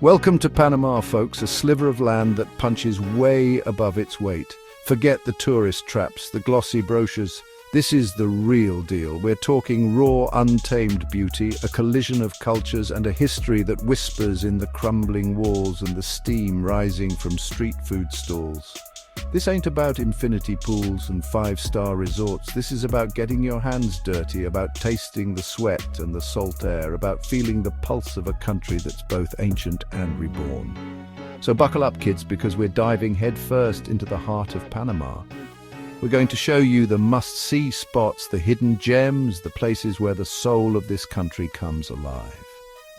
Welcome to Panama, folks, a sliver of land that punches way above its weight. Forget the tourist traps, the glossy brochures. This is the real deal. We're talking raw, untamed beauty, a collision of cultures and a history that whispers in the crumbling walls and the steam rising from street food stalls. This ain't about infinity pools and five-star resorts. This is about getting your hands dirty, about tasting the sweat and the salt air, about feeling the pulse of a country that's both ancient and reborn. So buckle up, kids, because we're diving headfirst into the heart of Panama. We're going to show you the must-see spots, the hidden gems, the places where the soul of this country comes alive.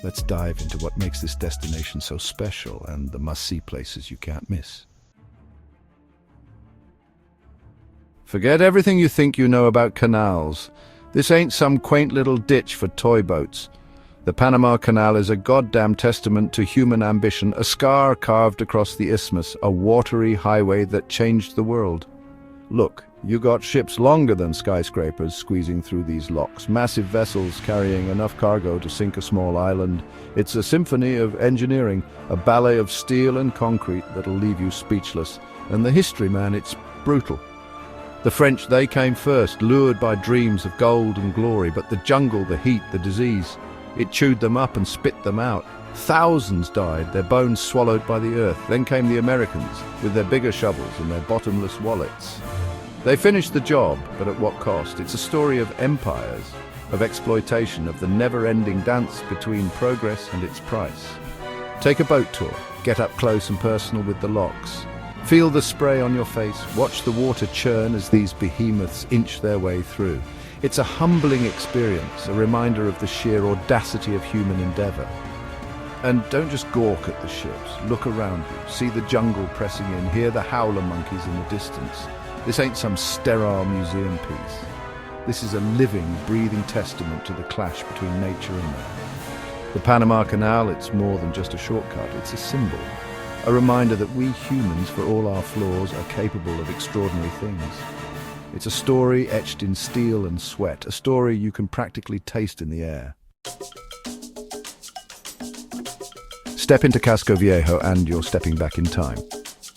Let's dive into what makes this destination so special and the must-see places you can't miss. Forget everything you think you know about canals. This ain't some quaint little ditch for toy boats. The Panama Canal is a goddamn testament to human ambition, a scar carved across the isthmus, a watery highway that changed the world. Look, you got ships longer than skyscrapers squeezing through these locks, massive vessels carrying enough cargo to sink a small island. It's a symphony of engineering, a ballet of steel and concrete that'll leave you speechless. And the history, man, it's brutal. The French, they came first, lured by dreams of gold and glory, but the jungle, the heat, the disease, it chewed them up and spit them out. Thousands died, their bones swallowed by the earth. Then came the Americans, with their bigger shovels and their bottomless wallets. They finished the job, but at what cost? It's a story of empires, of exploitation, of the never-ending dance between progress and its price. Take a boat tour, get up close and personal with the locks. Feel the spray on your face, watch the water churn as these behemoths inch their way through. It's a humbling experience, a reminder of the sheer audacity of human endeavor. And don't just gawk at the ships, look around you, see the jungle pressing in, hear the howler monkeys in the distance. This ain't some sterile museum piece. This is a living, breathing testament to the clash between nature and man. The Panama Canal, it's more than just a shortcut, it's a symbol. A reminder that we humans, for all our flaws, are capable of extraordinary things. It's a story etched in steel and sweat, a story you can practically taste in the air. Step into Casco Viejo and you're stepping back in time.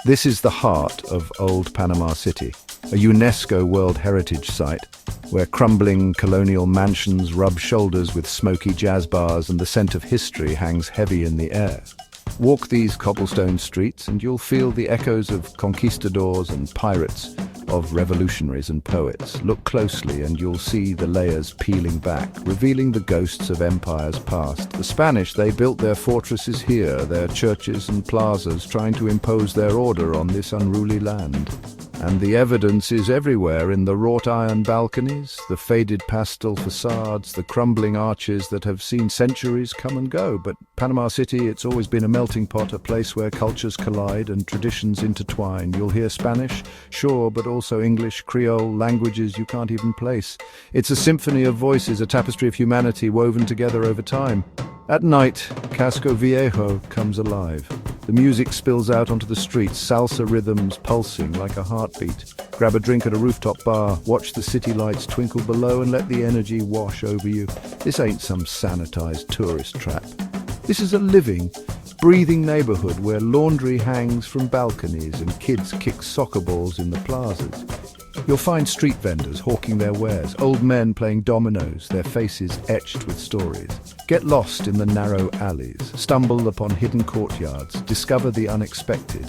This is the heart of Old Panama City, a UNESCO World Heritage Site, where crumbling colonial mansions rub shoulders with smoky jazz bars and the scent of history hangs heavy in the air. Walk these cobblestone streets and you'll feel the echoes of conquistadors and pirates, of revolutionaries and poets. Look closely and you'll see the layers peeling back, revealing the ghosts of empires past. The Spanish, they built their fortresses here, their churches and plazas, trying to impose their order on this unruly land. And the evidence is everywhere in the wrought iron balconies, the faded pastel facades, the crumbling arches that have seen centuries come and go. But Panama City, it's always been a melting pot, a place where cultures collide and traditions intertwine. You'll hear Spanish, sure, but also English, Creole, languages you can't even place. It's a symphony of voices, a tapestry of humanity woven together over time. At night, Casco Viejo comes alive. The music spills out onto the streets, salsa rhythms pulsing like a heartbeat. Grab a drink at a rooftop bar, watch the city lights twinkle below and let the energy wash over you. This ain't some sanitized tourist trap. This is a living, breathing neighborhood where laundry hangs from balconies and kids kick soccer balls in the plazas. You'll find street vendors hawking their wares, old men playing dominoes, their faces etched with stories. Get lost in the narrow alleys, stumble upon hidden courtyards, discover the unexpected.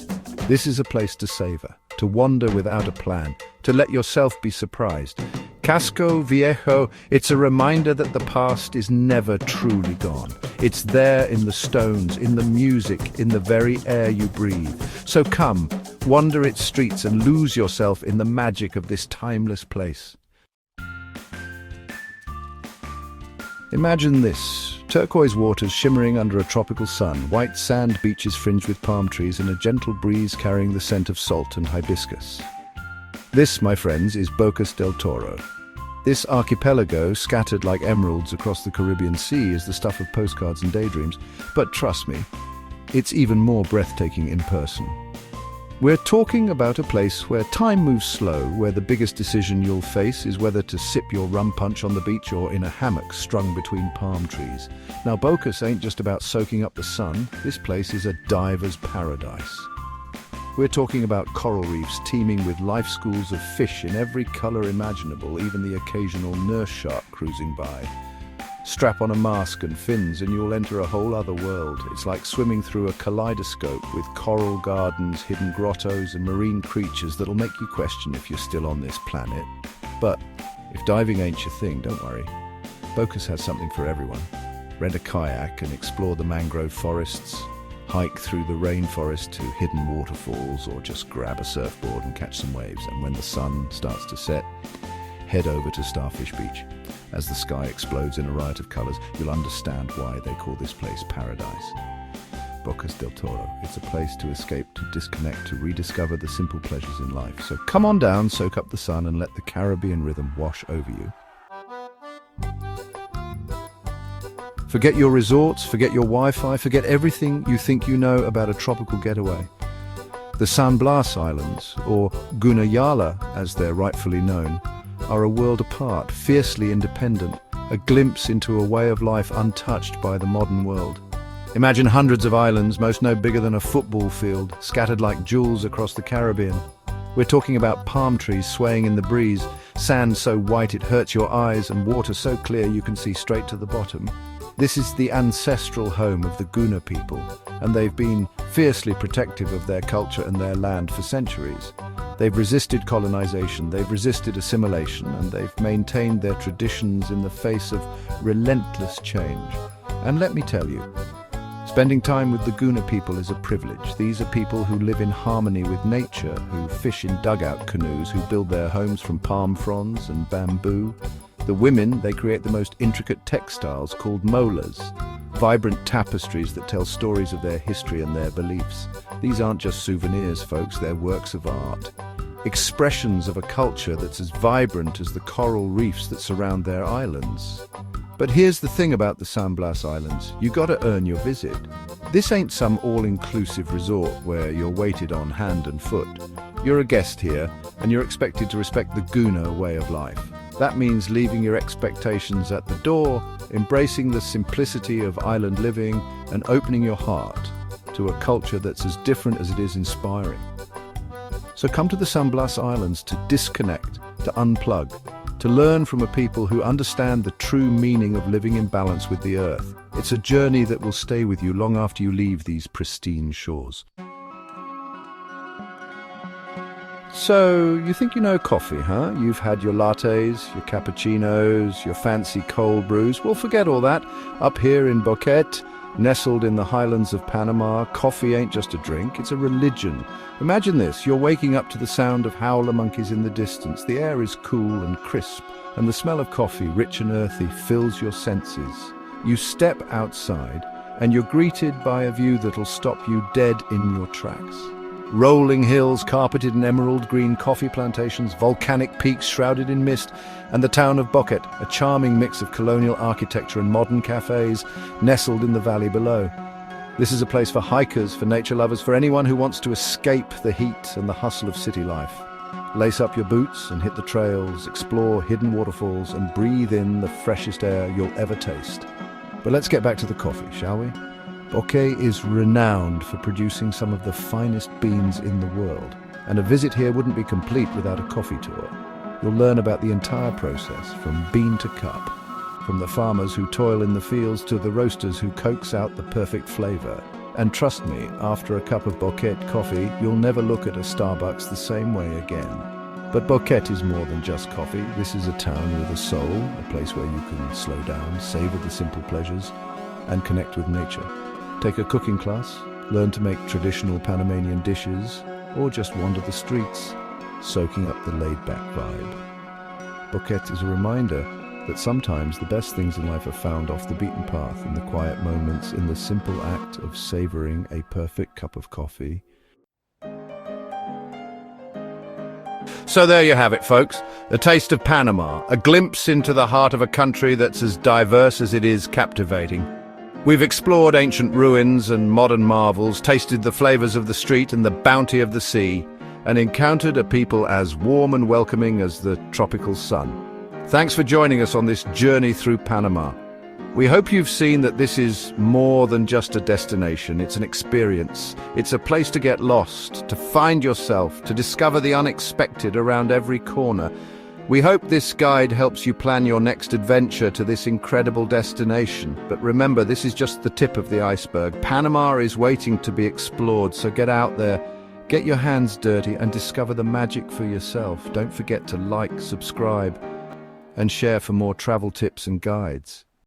This is a place to savor, to wander without a plan, to let yourself be surprised. Casco Viejo, it's a reminder that the past is never truly gone. It's there in the stones, in the music, in the very air you breathe. So come, wander its streets and lose yourself in the magic of this timeless place. Imagine this, turquoise waters shimmering under a tropical sun, white sand beaches fringed with palm trees and a gentle breeze carrying the scent of salt and hibiscus. This, my friends, is Bocas del Toro. This archipelago, scattered like emeralds across the Caribbean Sea, is the stuff of postcards and daydreams. But trust me, it's even more breathtaking in person. We're talking about a place where time moves slow, where the biggest decision you'll face is whether to sip your rum punch on the beach or in a hammock strung between palm trees. Now, Bocas ain't just about soaking up the sun. This place is a diver's paradise. We're talking about coral reefs teeming with life schools of fish in every color imaginable, even the occasional nurse shark cruising by. Strap on a mask and fins and you'll enter a whole other world. It's like swimming through a kaleidoscope with coral gardens, hidden grottos and marine creatures that'll make you question if you're still on this planet. But if diving ain't your thing, don't worry. Bocas has something for everyone. Rent a kayak and explore the mangrove forests, hike through the rainforest to hidden waterfalls, or just grab a surfboard and catch some waves. And when the sun starts to set, head over to Starfish Beach. As the sky explodes in a riot of colors, you'll understand why they call this place paradise. Bocas del Toro. It's a place to escape, to disconnect, to rediscover the simple pleasures in life. So come on down, soak up the sun, and let the Caribbean rhythm wash over you. Forget your resorts, forget your Wi-Fi, forget everything you think you know about a tropical getaway. The San Blas Islands, or Guna Yala as they're rightfully known, are a world apart, fiercely independent, a glimpse into a way of life untouched by the modern world. Imagine hundreds of islands, most no bigger than a football field, scattered like jewels across the Caribbean. We're talking about palm trees swaying in the breeze, sand so white it hurts your eyes, and water so clear you can see straight to the bottom. This is the ancestral home of the Guna people, and they've been fiercely protective of their culture and their land for centuries. They've resisted colonization, they've resisted assimilation, and they've maintained their traditions in the face of relentless change. And let me tell you, spending time with the Guna people is a privilege. These are people who live in harmony with nature, who fish in dugout canoes, who build their homes from palm fronds and bamboo. The women, they create the most intricate textiles called molas, vibrant tapestries that tell stories of their history and their beliefs. These aren't just souvenirs, folks, they're works of art. Expressions of a culture that's as vibrant as the coral reefs that surround their islands. But here's the thing about the San Blas Islands, you gotta earn your visit. This ain't some all-inclusive resort where you're waited on hand and foot. You're a guest here, and you're expected to respect the Guna way of life. That means leaving your expectations at the door, embracing the simplicity of island living, and opening your heart to a culture that's as different as it is inspiring. So come to the San Blas Islands to disconnect, to unplug, to learn from a people who understand the true meaning of living in balance with the earth. It's a journey that will stay with you long after you leave these pristine shores. So, you think you know coffee, huh? You've had your lattes, your cappuccinos, your fancy cold brews. Well, forget all that. Up here in Boquete, nestled in the highlands of Panama, coffee ain't just a drink, it's a religion. Imagine this, you're waking up to the sound of howler monkeys in the distance. The air is cool and crisp, and the smell of coffee, rich and earthy, fills your senses. You step outside, and you're greeted by a view that'll stop you dead in your tracks. Rolling hills carpeted in emerald green coffee plantations, volcanic peaks shrouded in mist, and the town of Boquete, a charming mix of colonial architecture and modern cafes nestled in the valley below. This is a place for hikers, for nature lovers, for anyone who wants to escape the heat and the hustle of city life. Lace up your boots and hit the trails, explore hidden waterfalls, and breathe in the freshest air you'll ever taste. But let's get back to the coffee, shall we? Boquete is renowned for producing some of the finest beans in the world, and a visit here wouldn't be complete without a coffee tour. You'll learn about the entire process, from bean to cup, from the farmers who toil in the fields to the roasters who coax out the perfect flavor. And trust me, after a cup of Boquete coffee, you'll never look at a Starbucks the same way again. But Boquete is more than just coffee. This is a town with a soul, a place where you can slow down, savor the simple pleasures, and connect with nature. Take a cooking class, learn to make traditional Panamanian dishes, or just wander the streets, soaking up the laid-back vibe. Boquete is a reminder that sometimes the best things in life are found off the beaten path, in the quiet moments, in the simple act of savoring a perfect cup of coffee. So there you have it, folks. A taste of Panama, a glimpse into the heart of a country that's as diverse as it is captivating. We've explored ancient ruins and modern marvels, tasted the flavors of the street and the bounty of the sea, and encountered a people as warm and welcoming as the tropical sun. Thanks for joining us on this journey through Panama. We hope you've seen that this is more than just a destination. It's an experience. It's a place to get lost, to find yourself, to discover the unexpected around every corner. We hope this guide helps you plan your next adventure to this incredible destination. But remember, this is just the tip of the iceberg. Panama is waiting to be explored, so get out there, get your hands dirty, and discover the magic for yourself. Don't forget to like, subscribe, and share for more travel tips and guides.